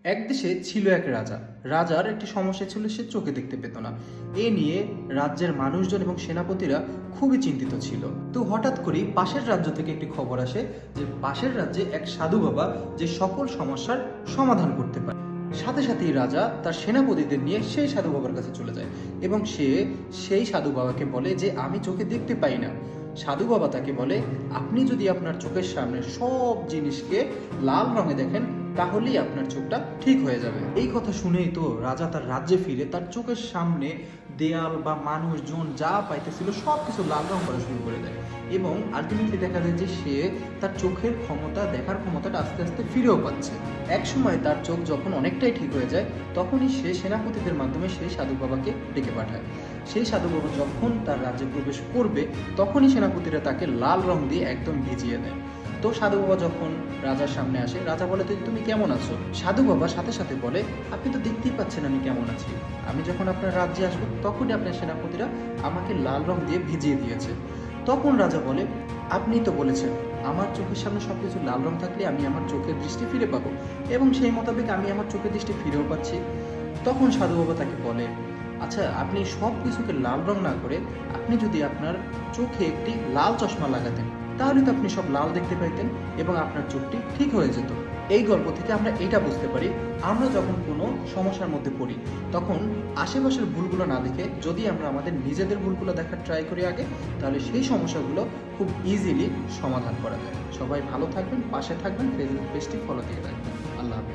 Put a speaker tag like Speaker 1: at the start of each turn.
Speaker 1: এক দেশে ছিল এক রাজা। রাজার একটি সমস্যা ছিল, সে চোখে দেখতে পেত না। এ নিয়ে রাজ্যের মানুষজন এবং সেনাপতিরা খুবই চিন্তিত ছিল। তো হঠাৎ করেই পাশের রাজ্য থেকে একটি খবর আসে যে পাশের রাজ্যে এক সাধু বাবা যে সকল সমস্যার সমাধান করতে পারে। সাথে সাথেই রাজা তার সেনাপতিদের নিয়ে সেই সাধু বাবার কাছে চলে যায় এবং সে সেই সাধু বাবাকে বলে যে আমি চোখে দেখতে পাই না। সাধু বাবা তাকে বলে, আপনি যদি আপনার চোখের সামনে সব জিনিসকে লাল রঙে দেখেন তাহলেই আপনার চোখটা ঠিক হয়ে যাবে। এই কথা শুনেই তো রাজা তার রাজ্যে ফিরে তার চোখের সামনে দেয়াল বা মানুষজন যা পাইতেছিল সব কিছু লাল রং করা শুরু করে দেয় এবং আলটিমেটলি দেখা যায় যে সে তার চোখের ক্ষমতা, দেখার ক্ষমতাটা আস্তে আস্তে ফিরেও পাচ্ছে। এক সময় তার চোখ যখন অনেকটাই ঠিক হয়ে যায় তখনই সে সেনাপতিদের মাধ্যমে সেই সাধু বাবাকে ডেকে পাঠায়। সেই সাধু বাবা যখন তার রাজ্যে প্রবেশ করবে তখনই সেনাপতিরা তাকে লাল রং দিয়ে একদম ভিজিয়ে দেয়। তো সাধু বাবা যখন রাজার সামনে আসে, রাজা বলে, তুমি কেমন আছো? সাধু বাবা সাথে সাথে বলে, আপনি তো দেখতেই পাচ্ছেন আমি কেমন আছি। আমি যখন আপনার রাজ্যে আসবো তখনই আপনার সেনাপতিরা আমাকে লাল রং দিয়ে ভিজিয়ে দিয়েছে। তখন রাজা বলে, আপনি তো বলেছেন আমার চোখের সামনে সবকিছু লাল রং থাকলে আমি আমার চোখের দৃষ্টি ফিরে পাবো, এবং সেই মোতাবেক আমি আমার চোখের দৃষ্টি ফিরেও পাচ্ছি। তখন সাধু বাবা তাকে বলে, আচ্ছা আপনি সব কিছুকে লাল রং না করে আপনি যদি আপনার চোখে একটি লাল চশমা লাগাতেন তাহলে তো আপনি সব লাল দেখতে পাইতেন এবং আপনার চোখটি ঠিক হয়ে যেত। এই গল্প থেকে আমরা এটা বুঝতে পারি, আমরা যখন কোনো সমস্যার মধ্যে পড়ি তখন আশেপাশের ভুলগুলো না দেখে যদি আমরা আমাদের নিজেদের ভুলগুলো দেখার ট্রাই করি আগে, তাহলে সেই সমস্যাগুলো খুব ইজিলি সমাধান করা যায়। সবাই ভালো থাকবেন, পাশে থাকবেন, ফেসবুক পেজটি ফলো দিয়ে রাখবেন। আল্লাহ হাফেজ।